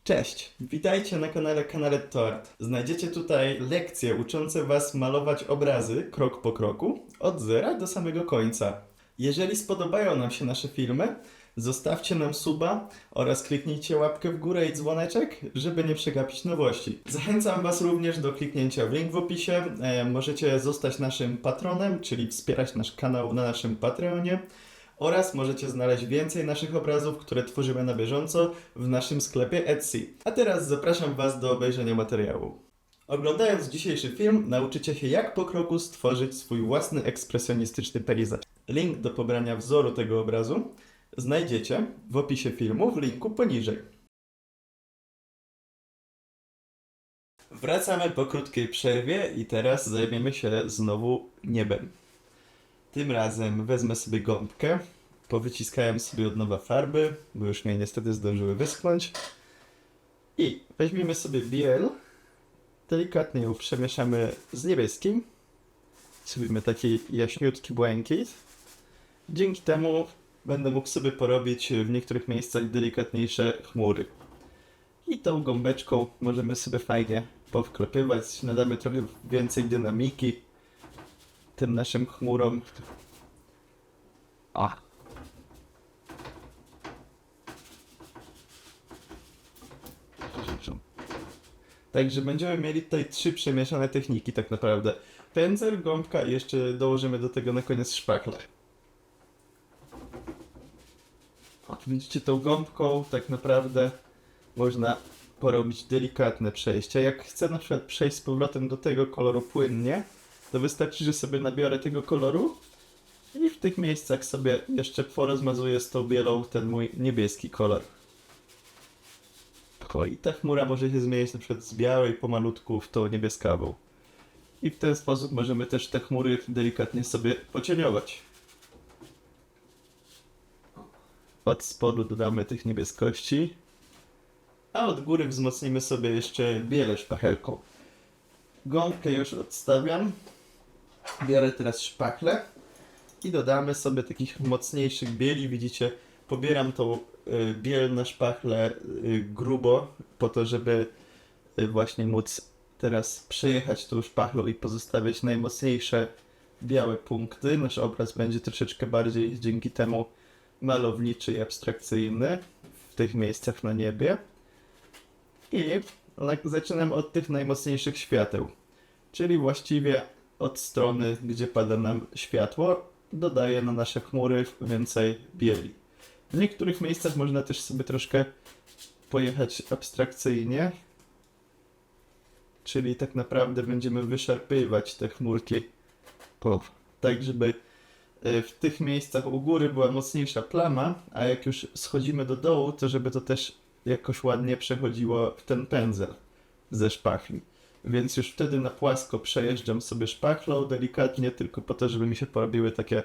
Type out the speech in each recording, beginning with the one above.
Cześć, witajcie na kanale Tort. Znajdziecie tutaj lekcje uczące Was malować obrazy krok po kroku, od zera do samego końca. Jeżeli spodobają nam się nasze filmy, zostawcie nam suba oraz kliknijcie łapkę w górę i dzwoneczek, żeby nie przegapić nowości. Zachęcam Was również do kliknięcia w link w opisie. Możecie zostać naszym patronem, czyli wspierać nasz kanał na naszym Patreonie. Oraz możecie znaleźć więcej naszych obrazów, które tworzymy na bieżąco w naszym sklepie Etsy. A teraz zapraszam Was do obejrzenia materiału. Oglądając dzisiejszy film, nauczycie się jak po kroku stworzyć swój własny ekspresjonistyczny pejzaż. Link do pobrania wzoru tego obrazu znajdziecie w opisie filmu w linku poniżej. Wracamy po krótkiej przerwie i teraz zajmiemy się znowu niebem. Tym razem wezmę sobie gąbkę, powyciskałem sobie od nowa farby, bo już mnie niestety zdążyły wyschnąć. I weźmiemy sobie biel, delikatnie ją przemieszamy z niebieskim. Zrobimy taki jaśniutki błękit. Dzięki temu będę mógł sobie porobić w niektórych miejscach delikatniejsze chmury. I tą gąbeczką możemy sobie fajnie powklepywać, nadamy trochę więcej dynamiki tym naszym chmurom. O. Także będziemy mieli tutaj 3 przemieszane techniki tak naprawdę. Pędzel, gąbka i jeszcze dołożymy do tego na koniec szpachlę. Widzicie, tą gąbką tak naprawdę można porobić delikatne przejścia. Jak chcę na przykład przejść z powrotem do tego koloru płynnie, to wystarczy, że sobie nabiorę tego koloru i w tych miejscach sobie jeszcze porozmazuję z tą bielą ten mój niebieski kolor. I ta chmura może się zmienić na przykład z białej pomalutku w tą niebieskawą. I w ten sposób możemy też te chmury delikatnie sobie pocieniować. Od spodu dodamy tych niebieskości, a od góry wzmocnimy sobie jeszcze bielę szpachelką. Gąbkę już odstawiam. Biorę teraz szpachlę i dodamy sobie takich mocniejszych bieli. Widzicie, pobieram tą biel na szpachlę grubo, po to, żeby właśnie móc teraz przejechać tą szpachlą i pozostawiać najmocniejsze białe punkty. Nasz obraz będzie troszeczkę bardziej dzięki temu malowniczy i abstrakcyjny w tych miejscach na niebie. I zaczynam od tych najmocniejszych świateł, czyli właściwie od strony, gdzie pada nam światło, dodaję na nasze chmury więcej bieli. W niektórych miejscach można też sobie troszkę pojechać abstrakcyjnie, czyli tak naprawdę będziemy wyszarpywać te chmurki tak, żeby w tych miejscach u góry była mocniejsza plama, a jak już schodzimy do dołu, to żeby to też jakoś ładnie przechodziło w ten pędzel ze szpachli. Więc już wtedy na płasko przejeżdżam sobie szpachlą delikatnie, tylko po to, żeby mi się porobiły takie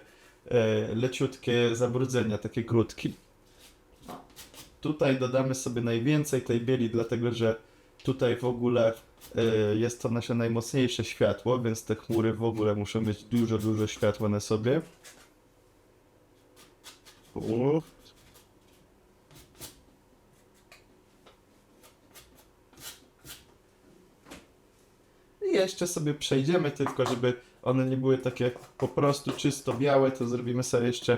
leciutkie zabrudzenia, takie grudki. Tutaj dodamy sobie najwięcej tej bieli, dlatego że tutaj w ogóle jest to nasze najmocniejsze światło, więc te chmury w ogóle muszą mieć dużo światła na sobie. I jeszcze sobie przejdziemy, tylko żeby one nie były takie po prostu czysto białe, to zrobimy sobie jeszcze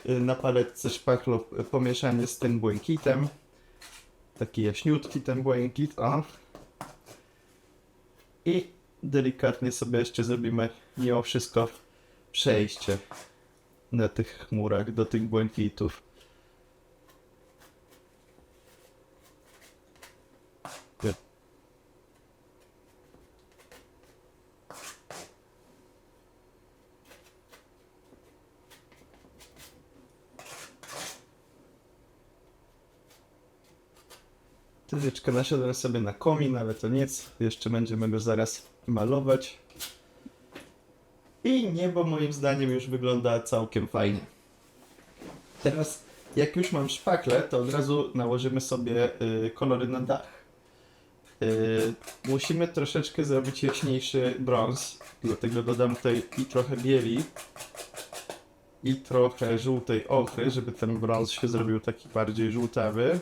na paletce szpachlą pomieszanie z tym błękitem. Taki jaśniutki ten błękit, o. I delikatnie sobie jeszcze zrobimy mimo wszystko przejście na tych chmurach do tych błękitów. Troszeczkę naszedłem sobie na komin, ale to nic. Jeszcze będziemy go zaraz malować. I niebo moim zdaniem już wygląda całkiem fajnie. Teraz jak już mam szpachlę, to od razu nałożymy sobie kolory na dach. Musimy troszeczkę zrobić jaśniejszy brąz, dlatego dodam tutaj i trochę bieli i trochę żółtej ochry, żeby ten brąz się zrobił taki bardziej żółtawy.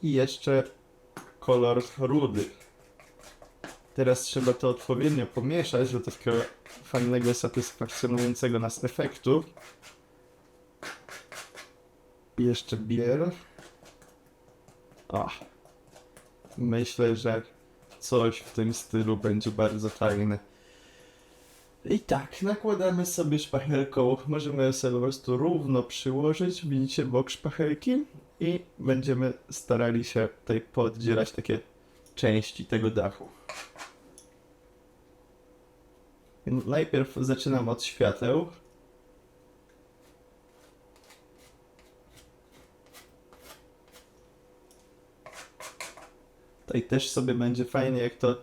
I jeszcze kolor rudy. Teraz trzeba to odpowiednio pomieszać do takiego fajnego, satysfakcjonującego nas efektu. I jeszcze biel. O. Myślę, że coś w tym stylu będzie bardzo fajne. I tak, nakładamy sobie szpachelką, możemy sobie po prostu równo przyłożyć, widzicie, bok szpachelki i będziemy starali się tutaj poddzierać takie części tego dachu. Najpierw zaczynam od świateł. Tutaj też sobie będzie fajnie, jak to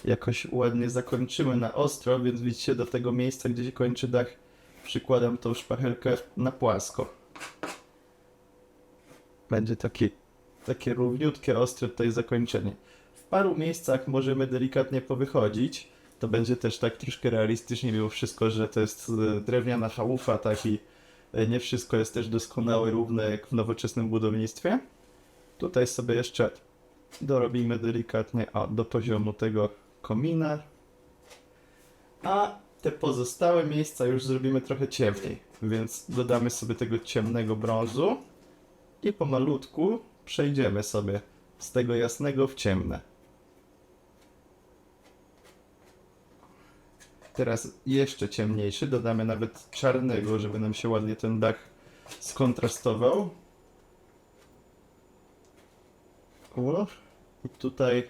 jakoś ładnie zakończymy na ostro, więc widzicie, do tego miejsca, gdzie się kończy dach, przykładam tą szpachelkę na płasko. Będzie takie równiutkie, ostre tutaj zakończenie. W paru miejscach możemy delikatnie powychodzić. To będzie też tak troszkę realistycznie mimo wszystko, że to jest drewniana chałupa, tak, i nie wszystko jest też doskonałe, równe jak w nowoczesnym budownictwie. Tutaj sobie jeszcze dorobimy delikatnie do poziomu tego komina. A te pozostałe miejsca już zrobimy trochę ciemniej, więc dodamy sobie tego ciemnego brązu i pomalutku przejdziemy sobie z tego jasnego w ciemne. Teraz jeszcze ciemniejszy, dodamy nawet czarnego, żeby nam się ładnie ten dach skontrastował. O, i tutaj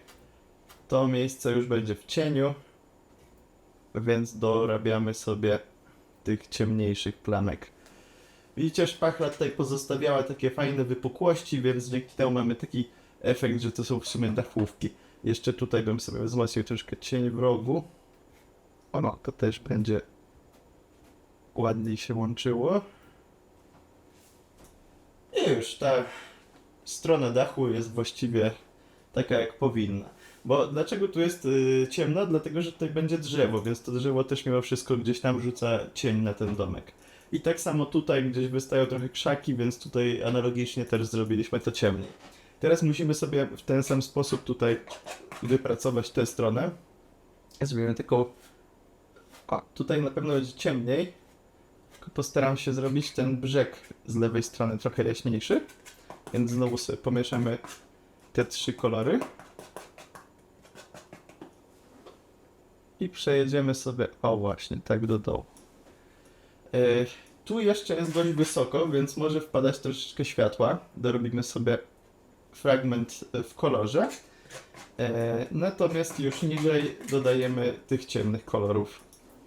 to miejsce już będzie w cieniu, więc dorabiamy sobie tych ciemniejszych plamek. Widzicie, szpachla tutaj pozostawiała takie fajne wypukłości, więc dzięki temu mamy taki efekt, że to są w sumie dachówki. Jeszcze tutaj bym sobie wzmocnił troszkę cień w rogu. Ono, to też będzie ładniej się łączyło. I już ta strona dachu jest właściwie taka jak powinna. Bo dlaczego tu jest ciemno? Dlatego, że tutaj będzie drzewo, więc to drzewo też mimo wszystko gdzieś tam rzuca cień na ten domek. I tak samo tutaj gdzieś wystają trochę krzaki, więc tutaj analogicznie też zrobiliśmy to ciemniej. Teraz musimy sobie w ten sam sposób tutaj wypracować tę stronę. Zrobimy taką... O, tutaj na pewno będzie ciemniej. Tylko postaram się zrobić ten brzeg z lewej strony trochę jaśniejszy. Więc znowu sobie pomieszamy te trzy kolory. I przejedziemy sobie, o właśnie, tak do dołu. Tu jeszcze jest dość wysoko, więc może wpadać troszeczkę światła. Dorobimy sobie fragment w kolorze. Natomiast już niżej dodajemy tych ciemnych kolorów.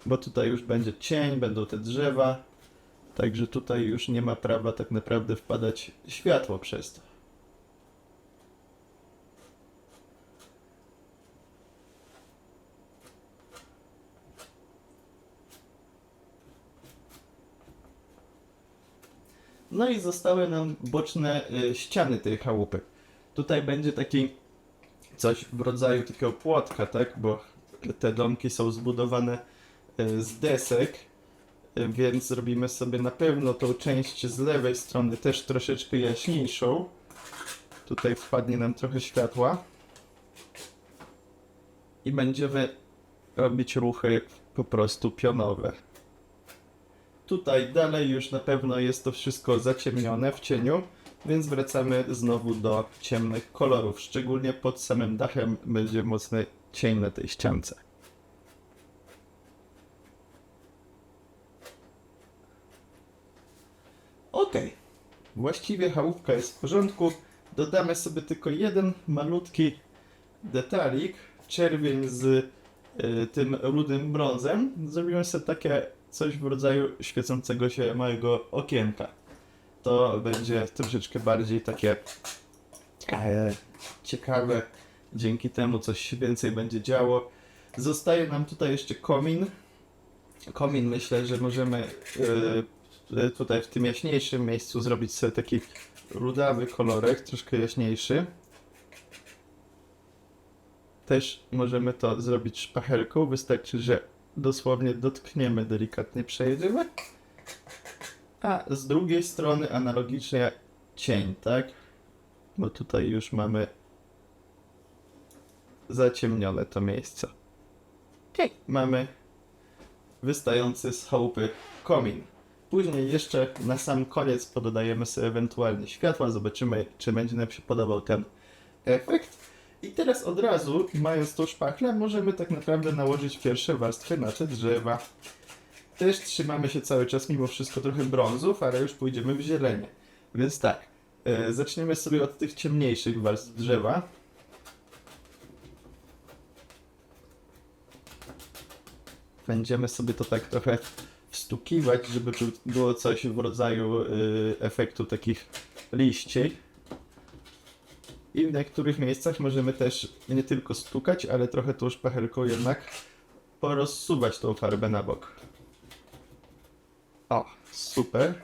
Bo tutaj już będzie cień, będą te drzewa. Także tutaj już nie ma prawa tak naprawdę wpadać światło przez to. No i zostały nam boczne ściany tej chałupy. Tutaj będzie taki coś w rodzaju takiego płotka, tak? Bo te domki są zbudowane z desek, więc zrobimy sobie na pewno tą część z lewej strony też troszeczkę jaśniejszą. Tutaj wpadnie nam trochę światła. I będziemy robić ruchy po prostu pionowe. Tutaj dalej już na pewno jest to wszystko zaciemnione w cieniu, więc wracamy znowu do ciemnych kolorów. Szczególnie pod samym dachem będzie mocny cień na tej ściance. Ok, właściwie chałupka jest w porządku. Dodamy sobie tylko jeden malutki detalik, czerwień z tym rudym brązem. Zrobimy sobie takie coś w rodzaju świecącego się małego okienka. To będzie troszeczkę bardziej takie ciekawe. Dzięki temu coś się więcej będzie działo. Zostaje nam tutaj jeszcze komin. Komin, myślę, że możemy tutaj w tym jaśniejszym miejscu zrobić sobie taki rudawy kolorek, troszkę jaśniejszy. Też możemy to zrobić szpachelką. Wystarczy, że dosłownie dotkniemy, delikatnie przejedziemy. A z drugiej strony analogicznie cień, tak? bo tutaj już mamy zaciemnione to miejsce. Mamy wystający z chałupy komin. Później jeszcze na sam koniec pododajemy sobie ewentualnie światła, zobaczymy, czy będzie nam się podobał ten efekt. I teraz od razu, mając tą szpachlę, możemy tak naprawdę nałożyć pierwsze warstwy na te drzewa. Też trzymamy się cały czas mimo wszystko trochę brązów, ale już pójdziemy w zielenie. Więc tak, zaczniemy sobie od tych ciemniejszych warstw drzewa. Będziemy sobie to tak trochę wstukiwać, żeby było coś w rodzaju efektu takich liści. I w niektórych miejscach możemy też nie tylko stukać, ale trochę tą szpachelką jednak porozsuwać tą farbę na bok. O, super.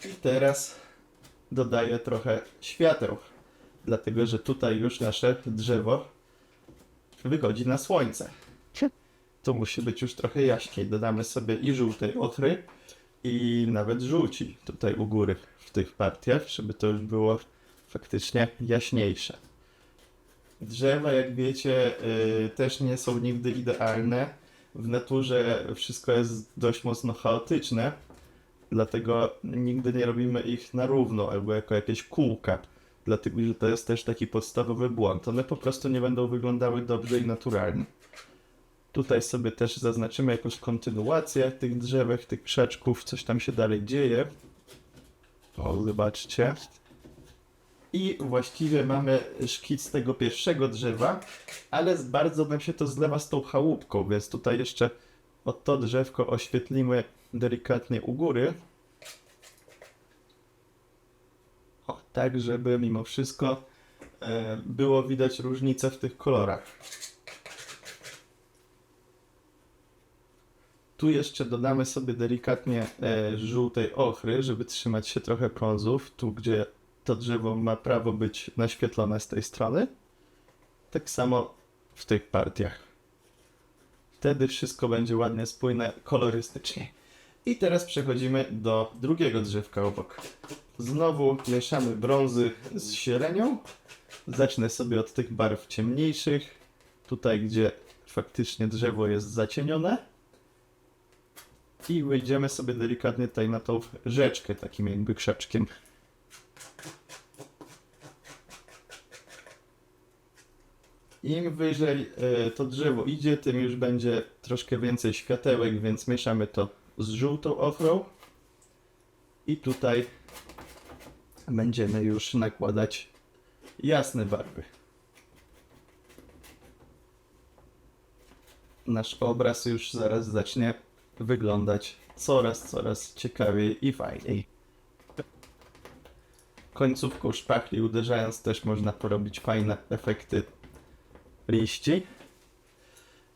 I teraz dodaję trochę świateł, dlatego że tutaj już nasze drzewo wychodzi na słońce. To musi być już trochę jaśniej. Dodamy sobie i żółtej ochry, i nawet żółci tutaj u góry w tych partiach, żeby to już było faktycznie jaśniejsze. Drzewa, jak wiecie, też nie są nigdy idealne. W naturze wszystko jest dość mocno chaotyczne, dlatego nigdy nie robimy ich na równo albo jako jakieś kółka, dlatego że to jest też taki podstawowy błąd. One po prostu nie będą wyglądały dobrze i naturalnie. Tutaj sobie też zaznaczymy jakąś kontynuację tych drzewek, tych krzaczków, coś tam się dalej dzieje. O, zobaczcie. I właściwie mamy szkic tego pierwszego drzewa, ale bardzo nam się to zlewa z tą chałupką, więc tutaj jeszcze od to drzewko oświetlimy delikatnie u góry. O, tak, żeby mimo wszystko było widać różnicę w tych kolorach. Tu jeszcze dodamy sobie delikatnie żółtej ochry, żeby trzymać się trochę brązów, tu gdzie to drzewo ma prawo być naświetlone z tej strony. Tak samo w tych partiach. Wtedy wszystko będzie ładnie spójne kolorystycznie. I teraz przechodzimy do drugiego drzewka obok. Znowu mieszamy brązy z zielenią. Zacznę sobie od tych barw ciemniejszych. Tutaj, gdzie faktycznie drzewo jest zacienione. I wyjdziemy sobie delikatnie tutaj na tą rzeczkę, takim jakby krzaczkiem. Im wyżej to drzewo idzie, tym już będzie troszkę więcej światełek, więc mieszamy to z żółtą ochrą. I tutaj będziemy już nakładać jasne barwy. Nasz obraz już zaraz zacznie wyglądać coraz ciekawiej i fajniej. Końcówką szpachli uderzając też można porobić fajne efekty liści.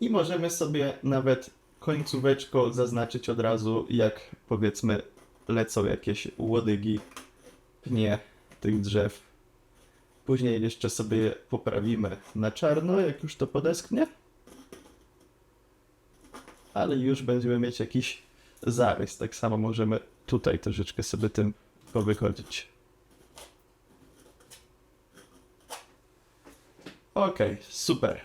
I możemy sobie nawet końcóweczką zaznaczyć od razu, jak powiedzmy lecą jakieś łodygi, pnie tych drzew. Później jeszcze sobie je poprawimy na czarno, jak już to podeschnie. Ale już będziemy mieć jakiś zarys. Tak samo możemy tutaj troszeczkę sobie tym powychodzić. Ok, super.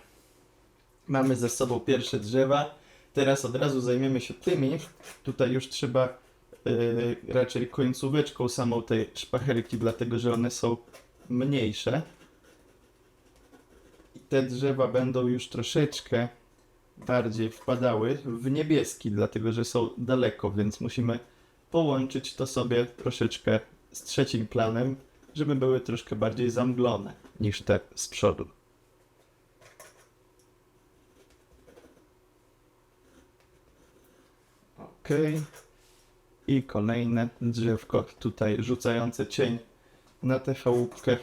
Mamy ze sobą pierwsze drzewa. Teraz od razu zajmiemy się tymi. Tutaj już trzeba raczej końcóweczką samą tej szpachelki, dlatego że one są mniejsze. I te drzewa będą już troszeczkę bardziej wpadały w niebieski, dlatego że są daleko, więc musimy połączyć to sobie troszeczkę z trzecim planem, żeby były troszkę bardziej zamglone niż te z przodu. Ok. I kolejne drzewko tutaj rzucające cień na tę chałupkę.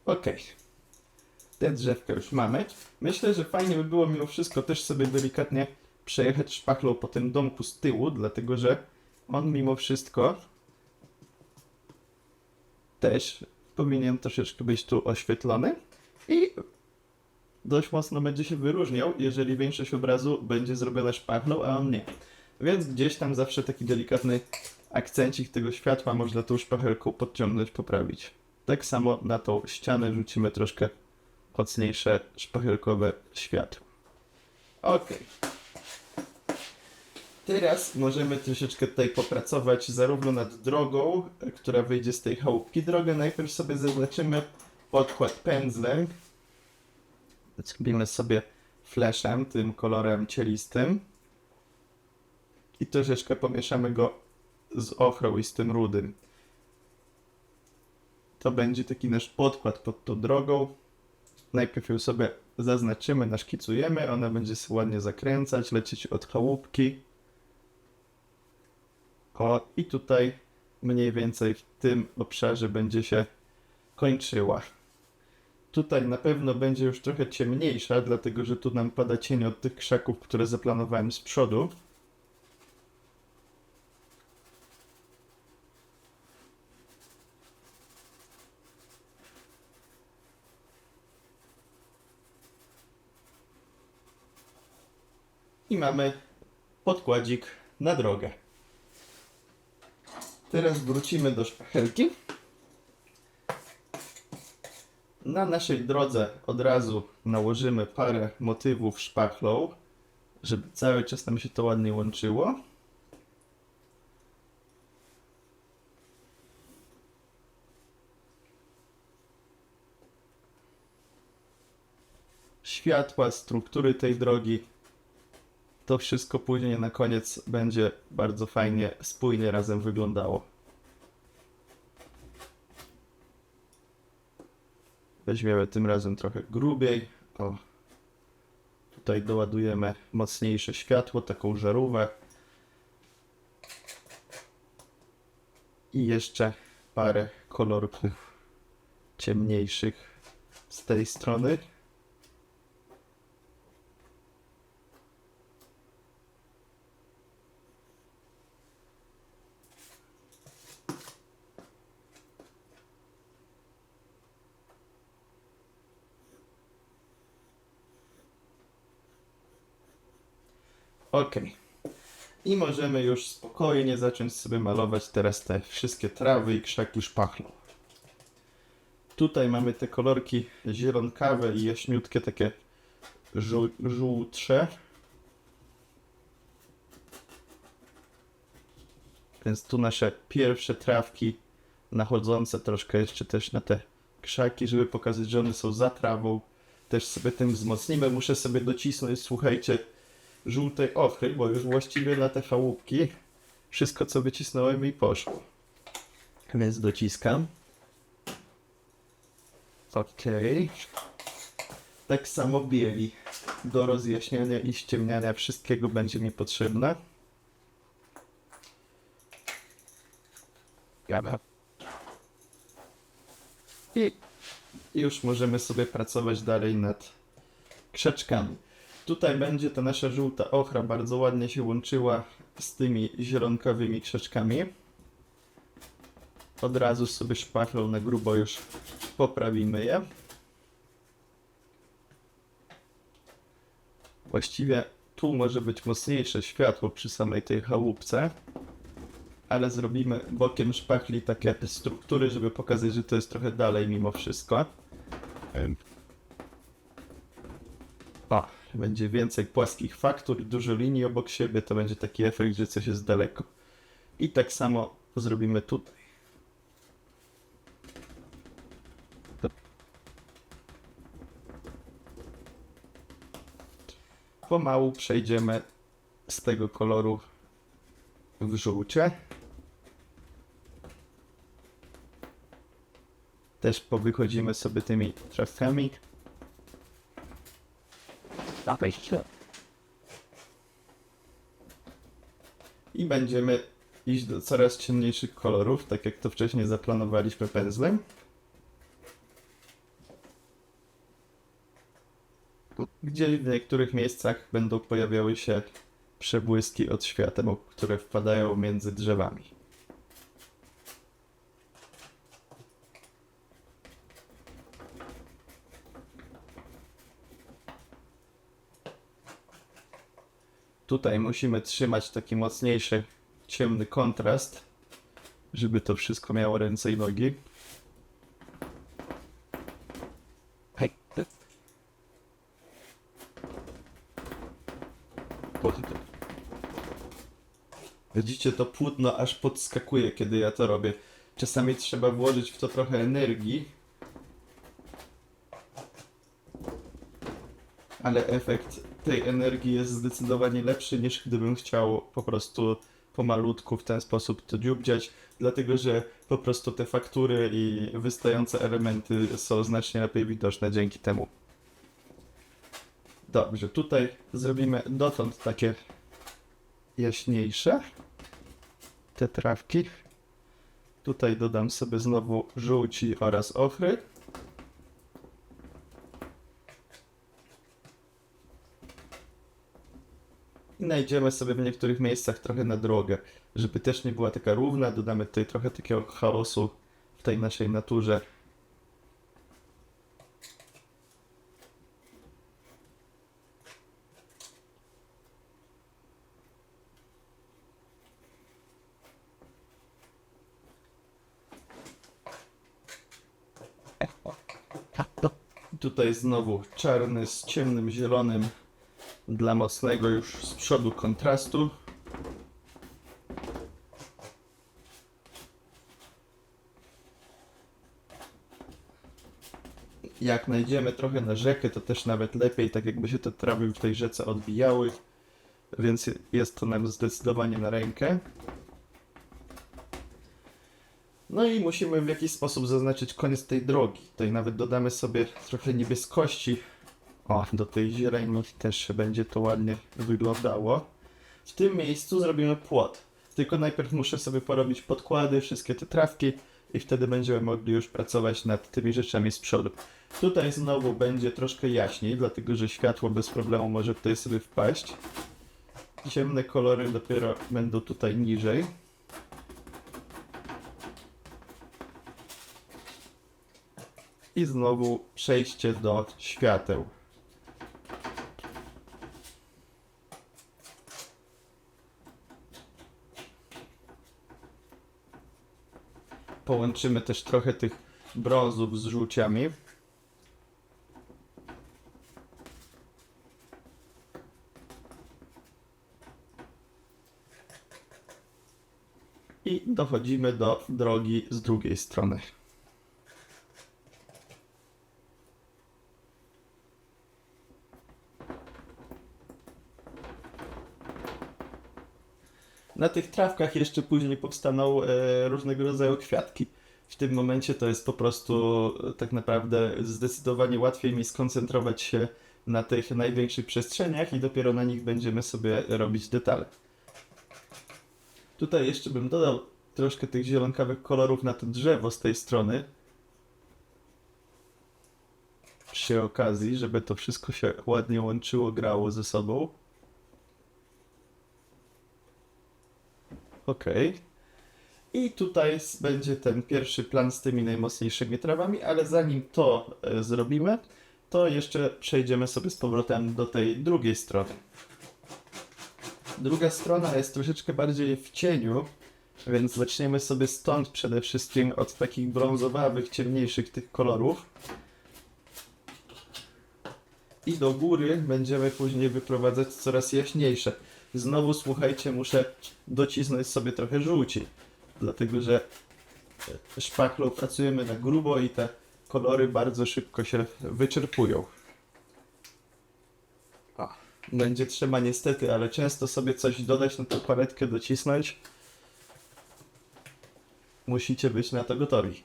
Ok. Te drzewka już mamy. Myślę, że fajnie by było mimo wszystko też sobie delikatnie przejechać szpachlą po tym domku z tyłu, dlatego że on mimo wszystko też powinien troszeczkę być tu oświetlony i dość mocno będzie się wyróżniał, jeżeli większość obrazu będzie zrobiona szpachną, a on nie. Więc gdzieś tam zawsze taki delikatny akcencik tego światła można tą szpachelką podciągnąć, poprawić. Tak samo na tą ścianę rzucimy troszkę mocniejsze szpachelkowe światło. Ok. Teraz możemy troszeczkę tutaj popracować zarówno nad drogą, która wyjdzie z tej chałupki. Drogę najpierw sobie zaznaczymy podkład pędzlem. Zrobimy sobie flashem, tym kolorem cielistym. I troszeczkę pomieszamy go z ochrą i z tym rudym. To będzie taki nasz podkład pod tą drogą. Najpierw ją sobie zaznaczymy, naszkicujemy. Ona będzie się ładnie zakręcać, lecieć od chałupki. O, i tutaj mniej więcej w tym obszarze będzie się kończyła. Tutaj na pewno będzie już trochę ciemniejsza, dlatego że tu nam pada cień od tych krzaków, które zaplanowałem z przodu. I mamy podkładzik na drogę. Teraz wrócimy do szpachelki. Na naszej drodze od razu nałożymy parę motywów szpachlą, żeby cały czas nam się to ładnie łączyło. Światła, struktury tej drogi. To wszystko później na koniec będzie bardzo fajnie, spójnie razem wyglądało. Weźmiemy tym razem trochę grubiej. O. Tutaj doładujemy mocniejsze światło, taką żarówkę. I jeszcze parę kolorków ciemniejszych z tej strony. Ok. I możemy już spokojnie zacząć sobie malować teraz te wszystkie trawy i krzaki szpachlą. Tutaj mamy te kolorki zielonkawe i jaśniutkie, takie żółtsze. Więc tu nasze pierwsze trawki nachodzące troszkę jeszcze też na te krzaki, żeby pokazać, że one są za trawą. Też sobie tym wzmocnimy. Muszę sobie docisnąć, słuchajcie, żółtej ochry, bo już właściwie na te chałupki wszystko co wycisnąłem mi poszło. Więc dociskam. Ok. Tak samo bieli do rozjaśniania i ściemniania wszystkiego będzie mi potrzebne. I już możemy sobie pracować dalej nad krzaczkami. Tutaj będzie ta nasza żółta ochra bardzo ładnie się łączyła z tymi zielonkowymi krzaczkami. Od razu sobie szpachlą na grubo już poprawimy je. Właściwie tu może być mocniejsze światło przy samej tej chałupce, ale zrobimy bokiem szpachli takie struktury, żeby pokazać, że to jest trochę dalej mimo wszystko. O, będzie więcej płaskich faktur, dużo linii obok siebie, to będzie taki efekt, że coś jest daleko. I tak samo zrobimy tutaj. Pomału przejdziemy z tego koloru w żółcie. Też powychodzimy sobie tymi trawkami. I będziemy iść do coraz ciemniejszych kolorów, tak jak to wcześniej zaplanowaliśmy pędzlem. Gdzie w niektórych miejscach będą pojawiały się przebłyski od świateł, które wpadają między drzewami. Tutaj musimy trzymać taki mocniejszy, ciemny kontrast, żeby to wszystko miało ręce i nogi. Hej. Widzicie, to płótno aż podskakuje, kiedy ja to robię. Czasami trzeba włożyć w to trochę energii, ale efekt tej energii jest zdecydowanie lepszy, niż gdybym chciał po prostu pomalutku w ten sposób to dziubdziać, dlatego że po prostu te faktury i wystające elementy są znacznie lepiej widoczne dzięki temu. Dobrze, tutaj zrobimy dotąd takie jaśniejsze te trawki. Tutaj dodam sobie znowu żółci oraz ochry. I najdziemy sobie w niektórych miejscach trochę na drogę, żeby też nie była taka równa. Dodamy tutaj trochę takiego chaosu w tej naszej naturze. Tutaj znowu czarny z ciemnym zielonym dla mocnego już z przodu kontrastu. Jak najdziemy trochę na rzekę, to też nawet lepiej, tak jakby się te trawy w tej rzece odbijały, więc jest to nam zdecydowanie na rękę. No i musimy w jakiś sposób zaznaczyć koniec tej drogi. Tutaj nawet dodamy sobie trochę niebieskości. O, do tej zieleni też będzie to ładnie wyglądało. W tym miejscu zrobimy płot. Tylko najpierw muszę sobie porobić podkłady, wszystkie te trawki i wtedy będziemy mogli już pracować nad tymi rzeczami z przodu. Tutaj znowu będzie troszkę jaśniej, dlatego że światło bez problemu może tutaj sobie wpaść. Ciemne kolory dopiero będą tutaj niżej. I znowu przejście do świateł. Połączymy też trochę tych brązów z żółciami. I dochodzimy do drogi z drugiej strony. Na tych trawkach jeszcze później powstaną różnego rodzaju kwiatki. W tym momencie to jest po prostu tak naprawdę zdecydowanie łatwiej mi skoncentrować się na tych największych przestrzeniach i dopiero na nich będziemy sobie robić detale. Tutaj jeszcze bym dodał troszkę tych zielonkawych kolorów na to drzewo z tej strony. Przy okazji, żeby to wszystko się ładnie łączyło, grało ze sobą. Ok. I tutaj będzie ten pierwszy plan z tymi najmocniejszymi trawami, ale zanim to zrobimy, to jeszcze przejdziemy sobie z powrotem do tej drugiej strony. Druga strona jest troszeczkę bardziej w cieniu, więc zaczniemy sobie stąd przede wszystkim od takich brązowawych, ciemniejszych tych kolorów. I do góry będziemy później wyprowadzać coraz jaśniejsze. Znowu słuchajcie, muszę docisnąć sobie trochę żółci, dlatego że szpachlą pracujemy na grubo i te kolory bardzo szybko się wyczerpują. Będzie trzeba niestety, ale często sobie coś dodać na tę paletkę, docisnąć. Musicie być na to gotowi.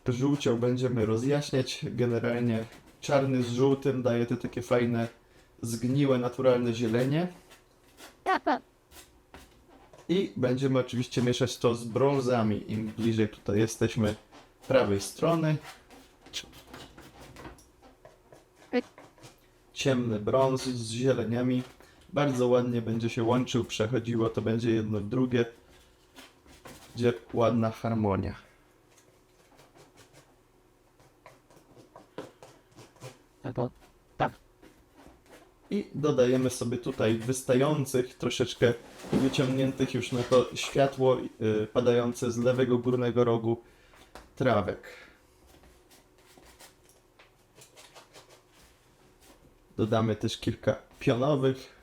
Żółcią będziemy rozjaśniać. Generalnie czarny z żółtym daje te takie fajne, zgniłe, naturalne zielenie. I będziemy oczywiście mieszać to z brązami. Im bliżej tutaj jesteśmy prawej strony. Ciemny brąz z zieleniami. Bardzo ładnie będzie się łączył, przechodziło, to będzie jedno w drugie. Będzie ładna harmonia. Tak. I dodajemy sobie tutaj wystających, troszeczkę wyciągniętych już na to światło padające z lewego górnego rogu trawek. Dodamy też kilka pionowych.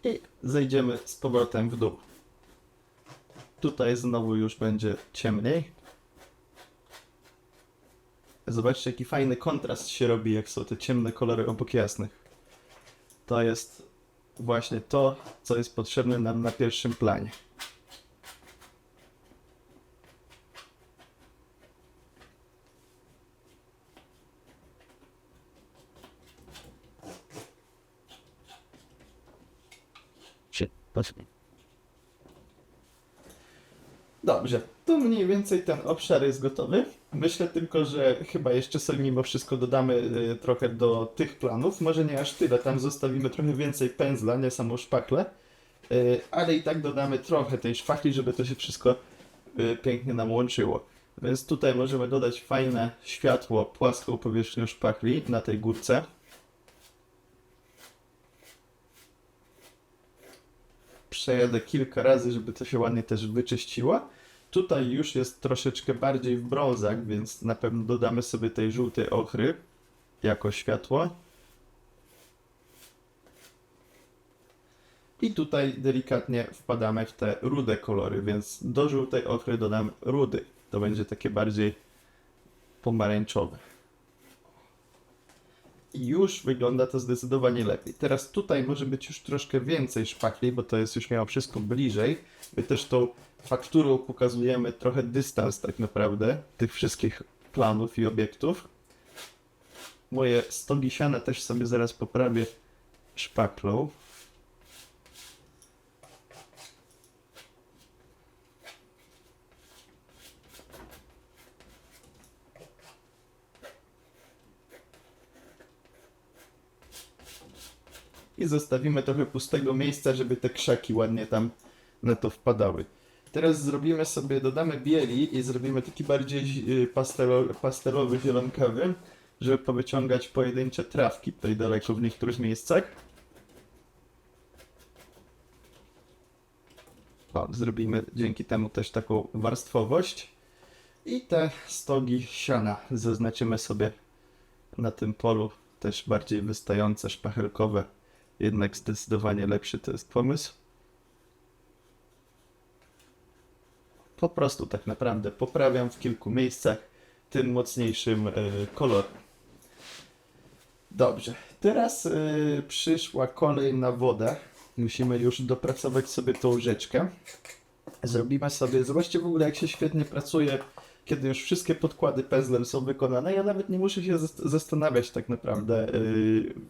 I zejdziemy z powrotem w dół. Tutaj znowu już będzie ciemniej. Zobaczcie, jaki fajny kontrast się robi, jak są te ciemne kolory obok jasnych. To jest właśnie to, co jest potrzebne nam na pierwszym planie. Dobrze, to mniej więcej ten obszar jest gotowy. Myślę tylko, że chyba jeszcze sobie mimo wszystko dodamy trochę do tych planów. Może nie aż tyle, tam zostawimy trochę więcej pędzla, nie samą szpachlę. Ale i tak dodamy trochę tej szpachli, żeby to się wszystko pięknie nam łączyło. Więc tutaj możemy dodać fajne światło płaską powierzchnią szpachli na tej górce. Przejadę kilka razy, żeby to się ładnie też wyczyściło. Tutaj już jest troszeczkę bardziej w brązach, więc na pewno dodamy sobie tej żółtej ochry jako światło. I tutaj delikatnie wpadamy w te rude kolory, więc do żółtej ochry dodam rudy. To będzie takie bardziej pomarańczowe. I już wygląda to zdecydowanie lepiej. Teraz tutaj może być już troszkę więcej szpachli, bo to jest już miało wszystko bliżej. My też tą fakturą pokazujemy trochę dystans tak naprawdę tych wszystkich planów i obiektów. Moje stogi siana też sobie zaraz poprawię szpachlą. I zostawimy trochę pustego miejsca, żeby te krzaki ładnie tam na to wpadały. Teraz zrobimy sobie, dodamy bieli i zrobimy taki bardziej pastelowy, zielonkawy, żeby powyciągać pojedyncze trawki tutaj daleko w niektórych miejscach. O, zrobimy dzięki temu też taką warstwowość. I te stogi siana zaznaczymy sobie na tym polu, też bardziej wystające, szpachelkowe. Jednak zdecydowanie lepszy to jest pomysł. Po prostu tak naprawdę poprawiam w kilku miejscach tym mocniejszym kolorem. Dobrze, teraz przyszła kolej na wodę. Musimy już dopracować sobie tą rzeczkę. Zrobimy sobie, zobaczcie w ogóle jak się świetnie pracuje, kiedy już wszystkie podkłady pędzlem są wykonane. Ja nawet nie muszę się zastanawiać tak naprawdę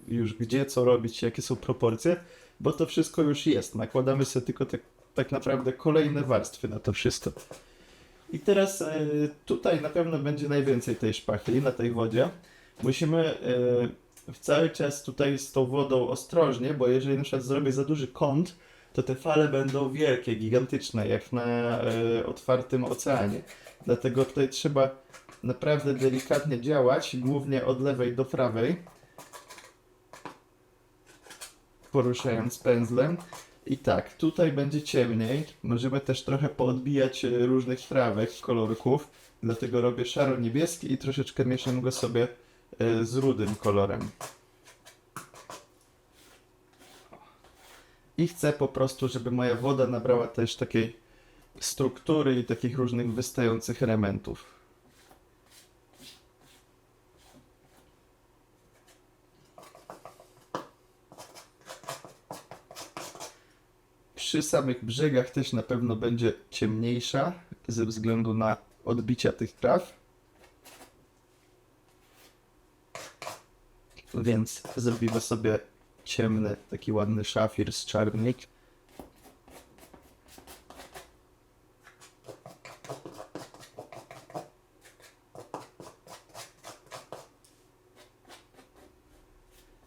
już gdzie, co robić, jakie są proporcje, bo to wszystko już jest. Nakładamy sobie tylko tak naprawdę kolejne warstwy na to wszystko. I teraz tutaj na pewno będzie najwięcej tej szpachli na tej wodzie. Musimy cały czas tutaj z tą wodą ostrożnie, bo jeżeli na przykład zrobię za duży kąt, to te fale będą wielkie, gigantyczne, jak na otwartym oceanie. Dlatego tutaj trzeba naprawdę delikatnie działać, głównie od lewej do prawej, poruszając pędzlem. I tak, tutaj będzie ciemniej. Możemy też trochę poodbijać różnych trawek, kolorków. Dlatego robię szaro-niebieski i troszeczkę mieszam go sobie z rudym kolorem. I chcę po prostu, żeby moja woda nabrała też takiej struktury i takich różnych wystających elementów. Przy samych brzegach też na pewno będzie ciemniejsza ze względu na odbicia tych traw. Więc zrobimy sobie ciemny, taki ładny szafir z czarnik.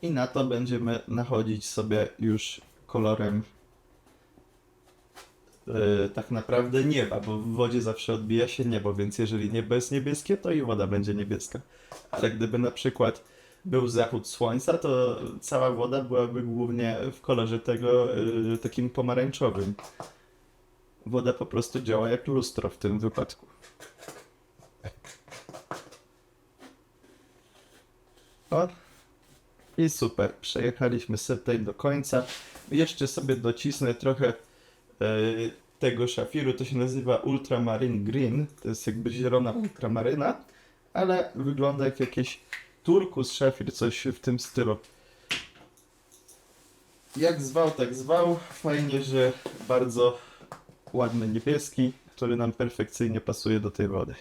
I na to będziemy nachodzić sobie już kolorem tak naprawdę nieba, bo w wodzie zawsze odbija się niebo, więc jeżeli niebo jest niebieskie, to i woda będzie niebieska. Ale gdyby na przykład był zachód słońca, to cała woda byłaby głównie w kolorze tego takim pomarańczowym. Woda po prostu działa jak lustro w tym wypadku. O, i super, przejechaliśmy sobie tutaj do końca. Jeszcze sobie docisnę trochę tego szafiru, to się nazywa Ultramarine Green, to jest jakby zielona ultramaryna, ale wygląda jak jakiś turkus szafir, coś w tym stylu. Jak zwał, tak zwał. Fajnie, że bardzo ładny niebieski, który nam perfekcyjnie pasuje do tej wody.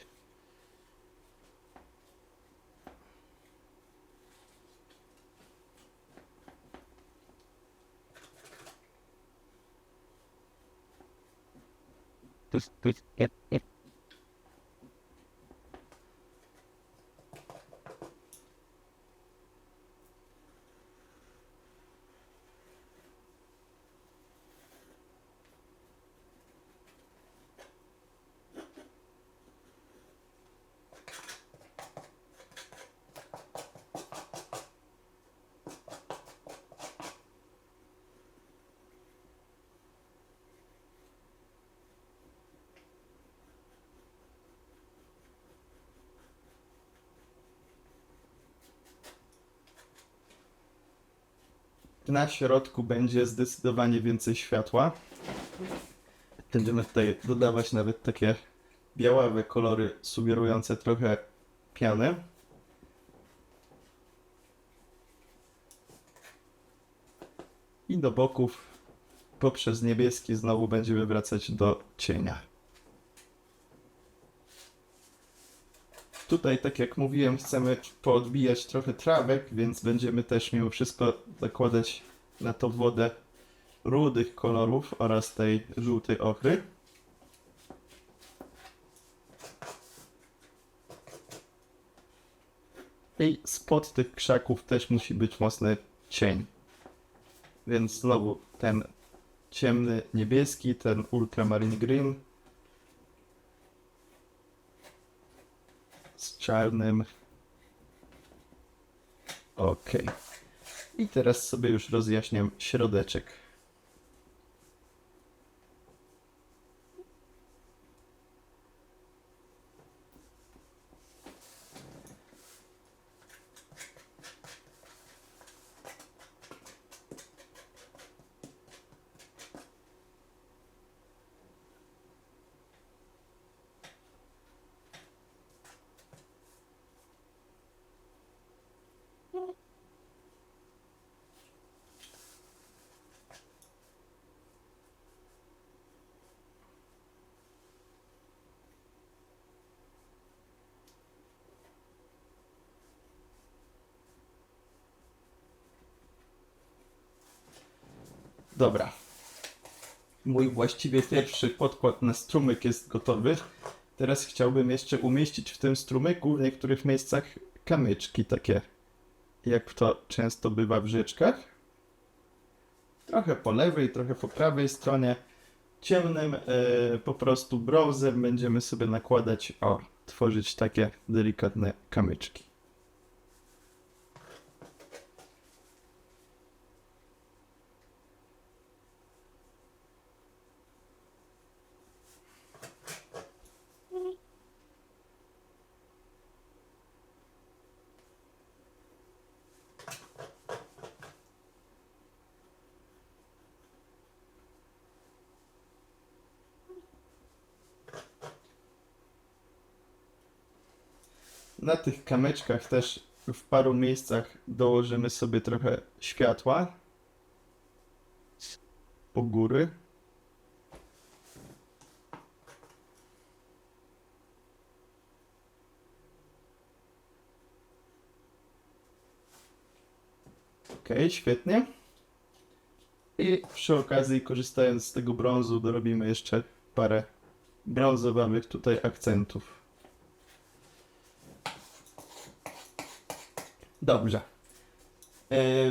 Na środku będzie zdecydowanie więcej światła. Będziemy tutaj dodawać nawet takie białawe kolory sugerujące trochę piany. I do boków poprzez niebieski znowu będziemy wracać do cienia. Tutaj, tak jak mówiłem, chcemy poodbijać trochę trawek, więc będziemy też mimo wszystko zakładać na to wodę rudych kolorów oraz tej żółtej ochry. I spod tych krzaków też musi być mocny cień. Więc znowu ten ciemny niebieski, ten ultramarine green z czarnym. Ok. I teraz sobie już rozjaśniam środeczek. Dobra. Mój właściwie pierwszy podkład na strumyk jest gotowy. Teraz chciałbym jeszcze umieścić w tym strumyku w niektórych miejscach kamyczki takie, jak to często bywa w rzeczkach. Trochę po lewej, trochę po prawej stronie. Ciemnym po prostu brązem będziemy sobie nakładać, tworzyć takie delikatne kamyczki. Na tych kamyczkach też w paru miejscach dołożymy sobie trochę światła u góry. Ok, świetnie. I przy okazji, korzystając z tego brązu, dorobimy jeszcze parę brązowawych tutaj akcentów. Dobrze.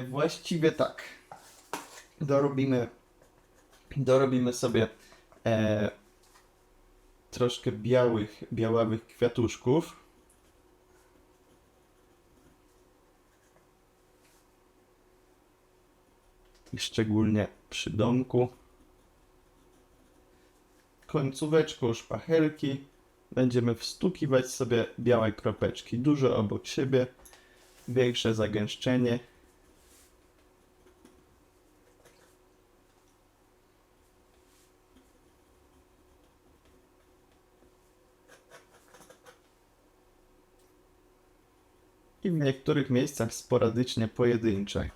Właściwie tak. Dorobimy sobie troszkę białawych kwiatuszków. I szczególnie przy domku. Końcóweczką szpachelki będziemy wstukiwać sobie białe kropeczki. Dużo obok siebie, większe zagęszczenie. I w niektórych miejscach sporadycznie pojedyncze.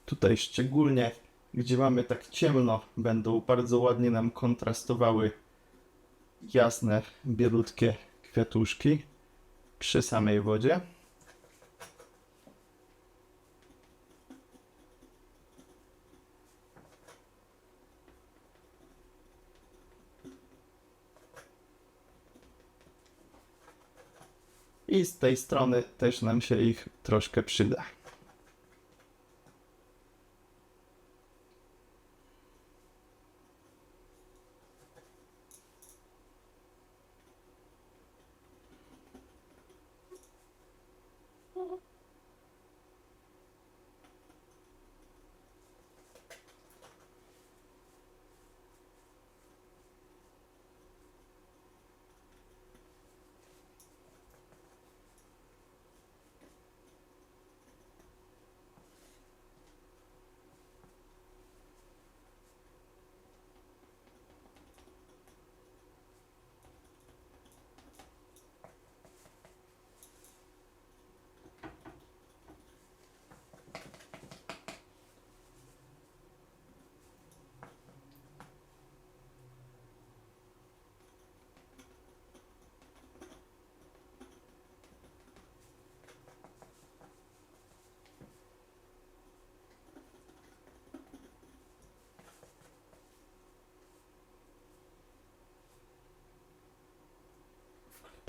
Tutaj szczególnie, gdzie mamy tak ciemno, będą bardzo ładnie nam kontrastowały jasne, bielutkie kwiatuszki przy samej wodzie. I z tej strony też nam się ich troszkę przyda.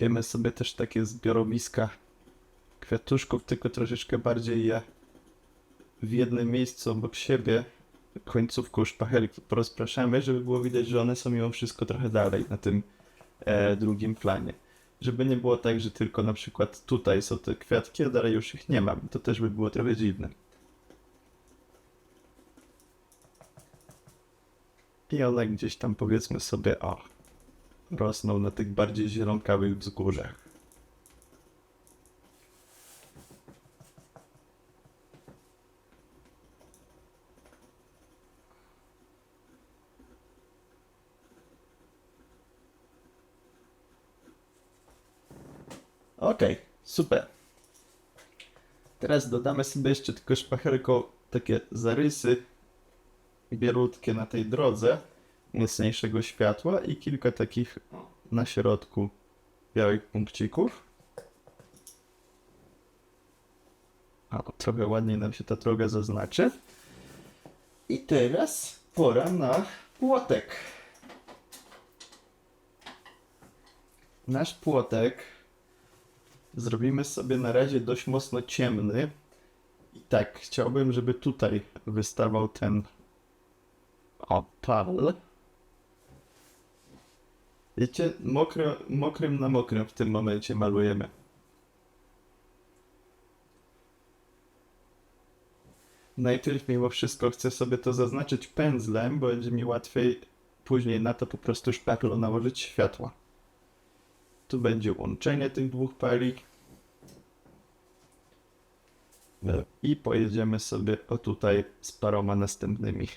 Wiemy sobie też takie zbiorowiska kwiatuszków, tylko troszeczkę bardziej je w jednym miejscu obok siebie końcówką szpachelki porozpraszamy, żeby było widać, że one są mimo wszystko trochę dalej na tym drugim planie. Żeby nie było tak, że tylko na przykład tutaj są te kwiatki, a dalej już ich nie ma. To też by było trochę dziwne. I one gdzieś tam, powiedzmy sobie, rosną na tych bardziej zielonkawych wzgórzach. Ok, super. Teraz dodamy sobie jeszcze tylko szpachelką takie zarysy bielutkie na tej drodze mocniejszego światła i kilka takich na środku białych punkcików. Trochę ładniej nam się ta droga zaznaczy. I teraz pora na płotek. Nasz płotek zrobimy sobie na razie dość mocno ciemny. I tak, chciałbym, żeby tutaj wystawał ten opal. Wiecie, mokrym na mokrym w tym momencie malujemy. Najpierw mimo wszystko chcę sobie to zaznaczyć pędzlem, bo będzie mi łatwiej później na to po prostu szpachlo nałożyć światła. Tu będzie łączenie tych dwóch pali. I pojedziemy sobie tutaj z paroma następnymi.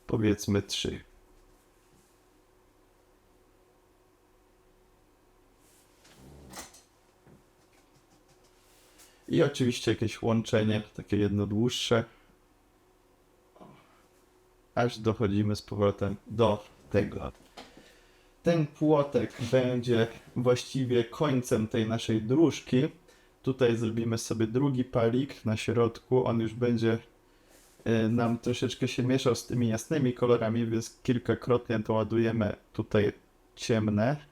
Powiedzmy 3. I oczywiście jakieś łączenie, takie jedno dłuższe. Aż dochodzimy z powrotem do tego. Ten płotek będzie właściwie końcem tej naszej dróżki. Tutaj zrobimy sobie drugi palik na środku. On już będzie nam troszeczkę się mieszał z tymi jasnymi kolorami, więc kilkakrotnie doładujemy tutaj ciemne.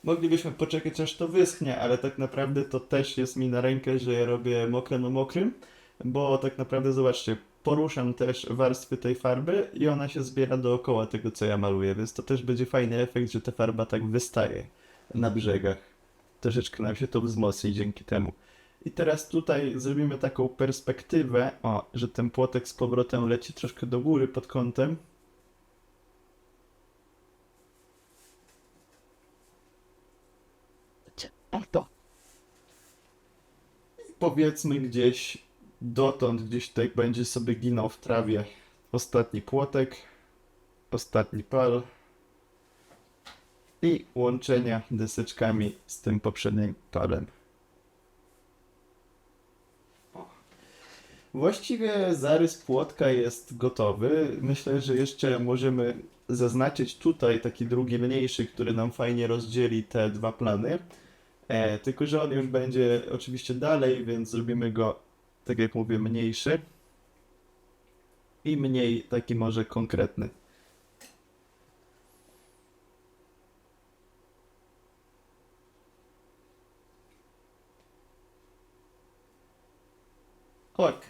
Moglibyśmy poczekać, aż to wyschnie, ale tak naprawdę to też jest mi na rękę, że ja robię mokre na mokrym, bo tak naprawdę zobaczcie, poruszam też warstwy tej farby i ona się zbiera dookoła tego, co ja maluję, więc to też będzie fajny efekt, że ta farba tak wystaje na brzegach. Troszeczkę nam się to wzmocni dzięki temu. I teraz tutaj zrobimy taką perspektywę, że ten płotek z powrotem leci troszkę do góry pod kątem. Powiedzmy gdzieś dotąd, gdzieś tutaj będzie sobie ginął w trawie ostatni płotek, ostatni pal i łączenia deseczkami z tym poprzednim palem. Właściwie zarys płotka jest gotowy. Myślę, że jeszcze możemy zaznaczyć tutaj taki drugi mniejszy, który nam fajnie rozdzieli te dwa plany. Tylko że on już będzie oczywiście dalej, więc zrobimy go, tak jak mówię, mniejszy i mniej taki może konkretny. Ok.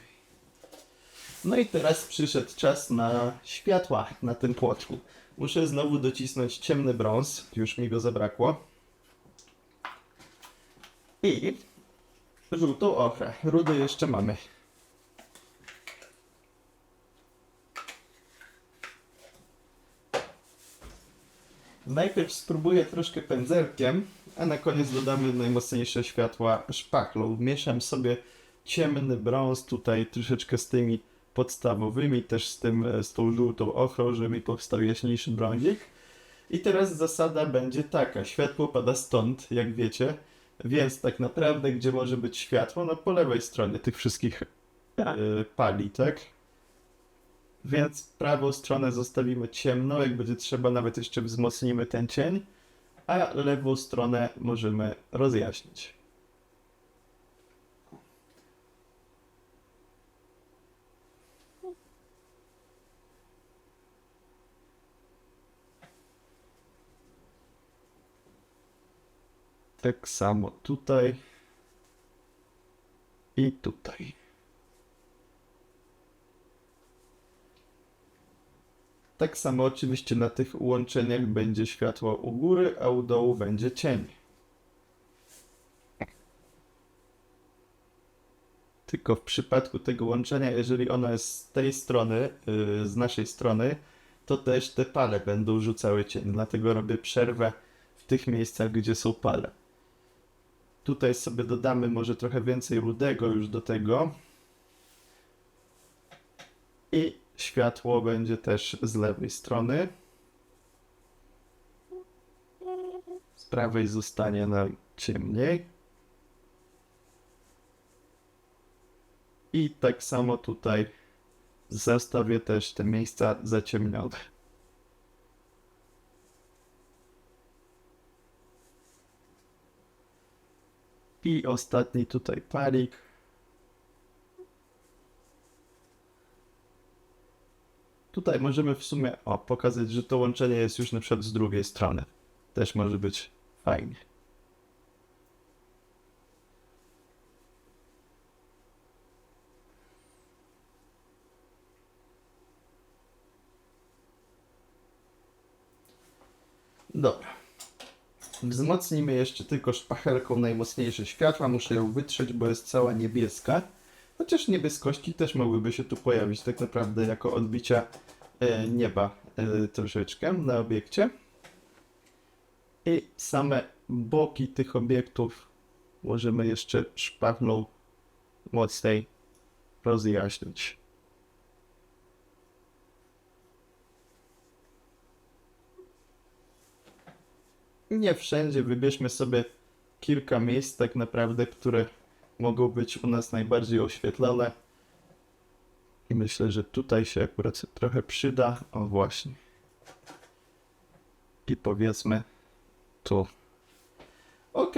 No i teraz przyszedł czas na światła na tym płotku. Muszę znowu docisnąć ciemny brąz, już mi go zabrakło. I żółtą ochrę. Rudy jeszcze mamy. Najpierw spróbuję troszkę pędzelkiem, a na koniec dodamy najmocniejsze światła szpachlą. Mieszam sobie ciemny brąz tutaj troszeczkę z tymi podstawowymi, też z tą żółtą ochrą, żeby mi powstał jaśniejszy brązik. I teraz zasada będzie taka, światło pada stąd, jak wiecie, więc tak naprawdę gdzie może być światło? No po lewej stronie tych wszystkich pali, tak? Więc prawą stronę zostawimy ciemną, jak będzie trzeba nawet jeszcze wzmocnimy ten cień, a lewą stronę możemy rozjaśnić. Tak samo tutaj i tutaj. Tak samo oczywiście na tych łączeniach będzie światło u góry, a u dołu będzie cień. Tylko w przypadku tego łączenia, jeżeli ono jest z tej strony, z naszej strony, to też te pale będą rzucały cień. Dlatego robię przerwę w tych miejscach, gdzie są pale. Tutaj sobie dodamy może trochę więcej rudego już do tego. I światło będzie też z lewej strony. Z prawej zostanie nam ciemniej. I tak samo tutaj zostawię też te miejsca zaciemnione. I ostatni tutaj palik. Tutaj możemy w sumie pokazać, że to łączenie jest już na przykład z drugiej strony. Też może być fajnie. Dobra. Wzmocnimy jeszcze tylko szpachelką najmocniejsze światła. Muszę ją wytrzeć, bo jest cała niebieska. Chociaż niebieskości też mogłyby się tu pojawić tak naprawdę jako odbicia nieba troszeczkę na obiekcie. I same boki tych obiektów możemy jeszcze szpachlą mocniej rozjaśnić. Nie wszędzie, wybierzmy sobie kilka miejsc tak naprawdę, które mogą być u nas najbardziej oświetlone. I myślę, że tutaj się akurat trochę przyda. O właśnie. I powiedzmy tu. Ok,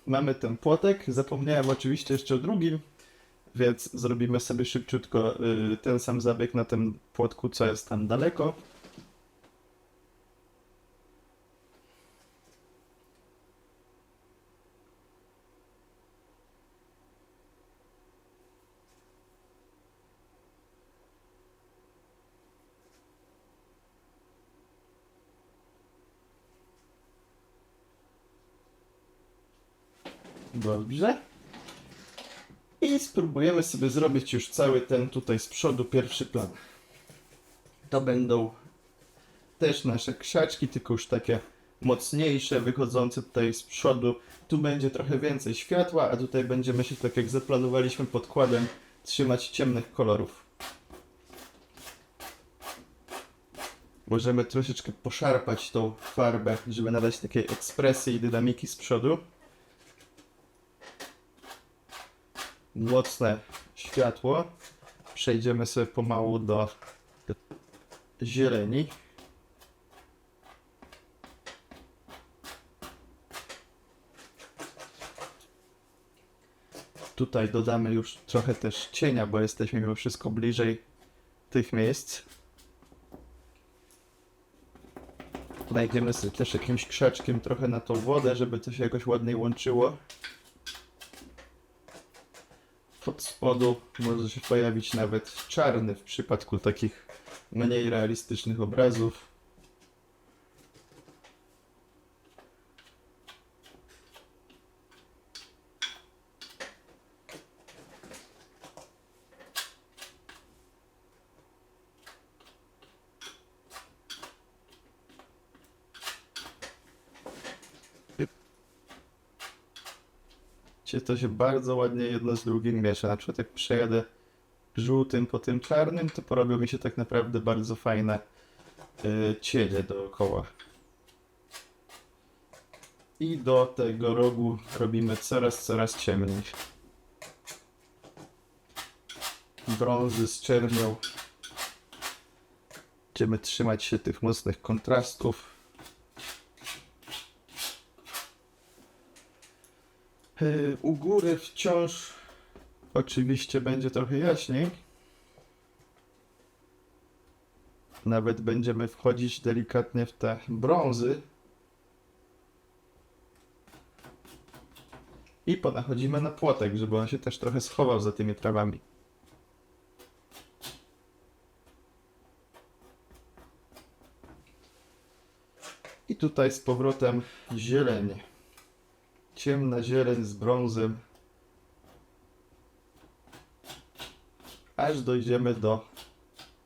mamy ten płotek. Zapomniałem oczywiście jeszcze o drugim, więc zrobimy sobie szybciutko ten sam zabieg na tym płotku, co jest tam daleko. Dobrze. I spróbujemy sobie zrobić już cały ten tutaj z przodu pierwszy plan. To będą też nasze krzaczki, tylko już takie mocniejsze, wychodzące tutaj z przodu. Tu będzie trochę więcej światła, a tutaj będziemy się, tak jak zaplanowaliśmy podkładem, trzymać ciemnych kolorów. Możemy troszeczkę poszarpać tą farbę, żeby nadać takiej ekspresji i dynamiki z przodu. Mocne światło. Przejdziemy sobie pomału do zieleni. Tutaj dodamy już trochę też cienia, bo jesteśmy mimo wszystko bliżej tych miejsc. Znajdziemy sobie też jakimś krzaczkiem trochę na tą wodę, żeby to się jakoś ładniej łączyło. Od spodu może się pojawić nawet czarny w przypadku takich mniej realistycznych obrazów. To się bardzo ładnie jedno z drugim miesza. Na przykład jak przejadę żółtym po tym czarnym, to porobią mi się tak naprawdę bardzo fajne cienie dookoła. I do tego rogu robimy coraz ciemniej. Brązy z czernią. Będziemy trzymać się tych mocnych kontrastów. U góry wciąż oczywiście będzie trochę jaśniej. Nawet będziemy wchodzić delikatnie w te brązy. I ponachodzimy na płotek, żeby on się też trochę schował za tymi trawami. I tutaj z powrotem zieleń. Ciemna zieleń z brązem. Aż dojdziemy do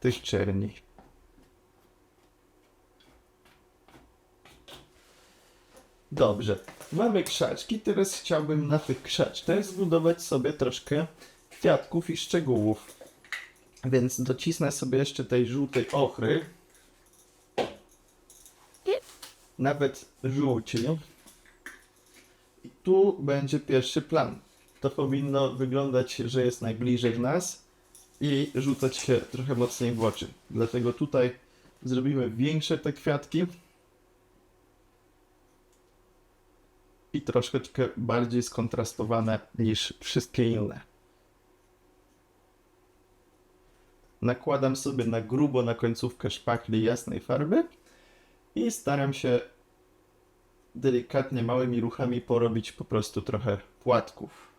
tych czerni. Dobrze, mamy krzaczki, teraz chciałbym na tych krzaczkach zbudować sobie troszkę kwiatków i szczegółów. Więc docisnę sobie jeszcze tej żółtej ochry. Nawet żółci. I tu będzie pierwszy plan. To powinno wyglądać, że jest najbliżej nas i rzucać się trochę mocniej w oczy. Dlatego tutaj zrobimy większe te kwiatki i troszeczkę bardziej skontrastowane niż wszystkie inne. Nakładam sobie na grubo na końcówkę szpachli jasnej farby i staram się delikatnie, małymi ruchami porobić po prostu trochę płatków.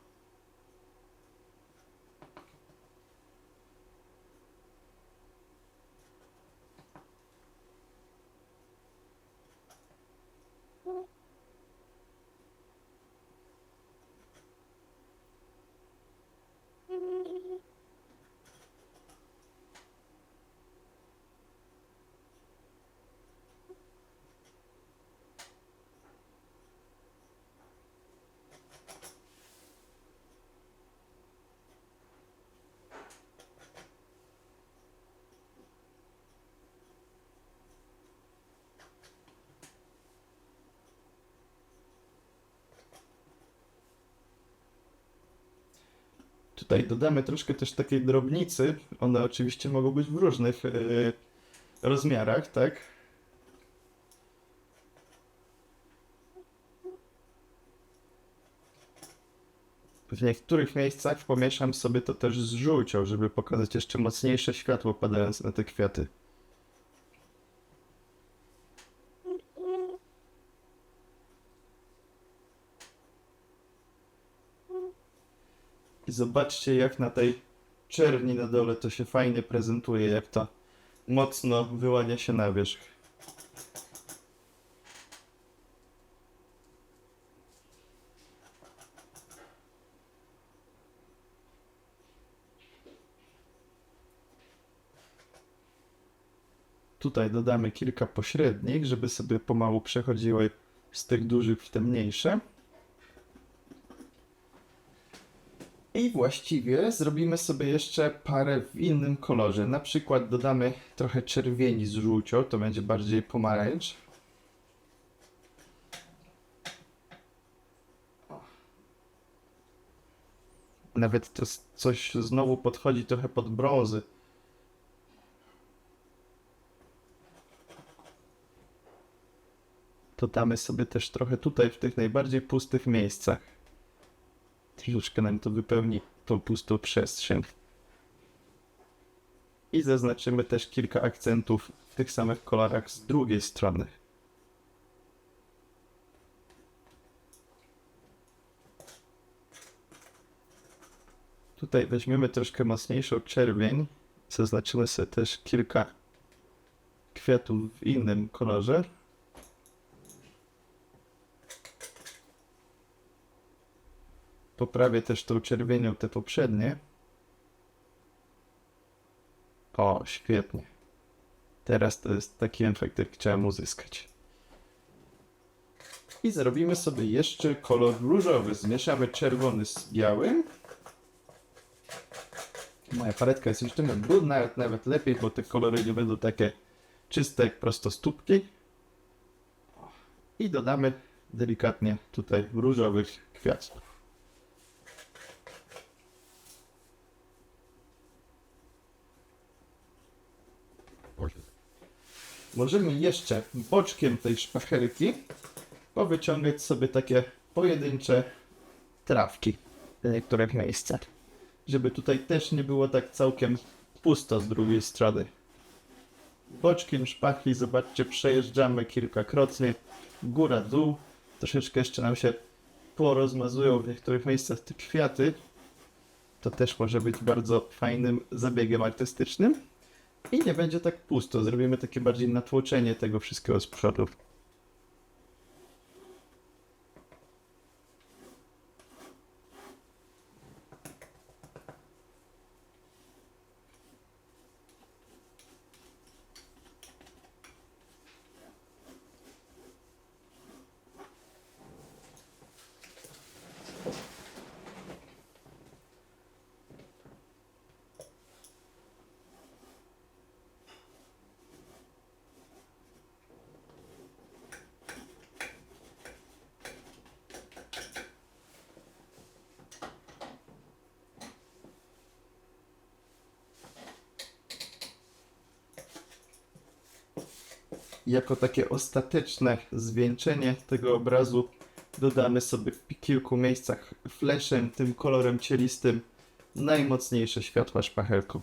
Tutaj dodamy troszkę też takiej drobnicy. One oczywiście mogą być w różnych rozmiarach, tak? W niektórych miejscach pomieszam sobie to też z żółcią, żeby pokazać jeszcze mocniejsze światło padające na te kwiaty. I zobaczcie, jak na tej czerni na dole to się fajnie prezentuje, jak to mocno wyłania się na wierzch. Tutaj dodamy kilka pośrednich, żeby sobie pomału przechodziły z tych dużych w te mniejsze. I właściwie zrobimy sobie jeszcze parę w innym kolorze. Na przykład dodamy trochę czerwieni z żółcią, to będzie bardziej pomarańcz. Nawet to coś znowu podchodzi trochę pod brązy. To damy sobie też trochę tutaj, w tych najbardziej pustych miejscach. Troszeczkę nam to wypełni tą pustą przestrzeń. I zaznaczymy też kilka akcentów w tych samych kolorach z drugiej strony. Tutaj weźmiemy troszkę mocniejszą czerwień. Zaznaczymy sobie też kilka kwiatów w innym kolorze. Poprawię też tą czerwienią te poprzednie. O, świetnie. Teraz to jest taki efekt, jak chciałem uzyskać. I zrobimy sobie jeszcze kolor różowy. Zmieszamy czerwony z białym. Moja paletka jest już trochę brudna, nawet lepiej, bo te kolory nie będą takie czyste jak prostostópki. I dodamy delikatnie tutaj różowych kwiatów. Możemy jeszcze boczkiem tej szpachelki powyciągać sobie takie pojedyncze trawki w niektórych miejscach. Żeby tutaj też nie było tak całkiem pusto z drugiej strony. Boczkiem szpachli, zobaczcie, przejeżdżamy kilkakrotnie, góra-dół. Troszeczkę jeszcze nam się porozmazują w niektórych miejscach te kwiaty. To też może być bardzo fajnym zabiegiem artystycznym. I nie będzie tak pusto, zrobimy takie bardziej natłoczenie tego wszystkiego z przodu. Jako takie ostateczne zwieńczenie tego obrazu dodamy sobie w kilku miejscach fleszem, tym kolorem cielistym, najmocniejsze światła szpachelką.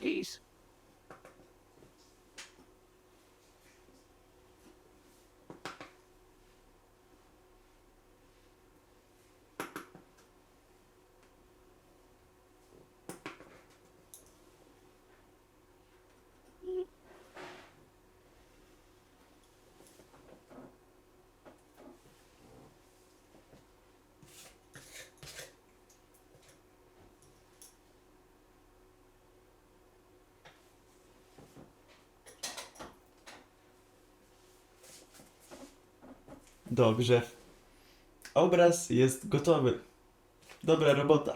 Please. Dobrze. Obraz jest gotowy. Dobra robota.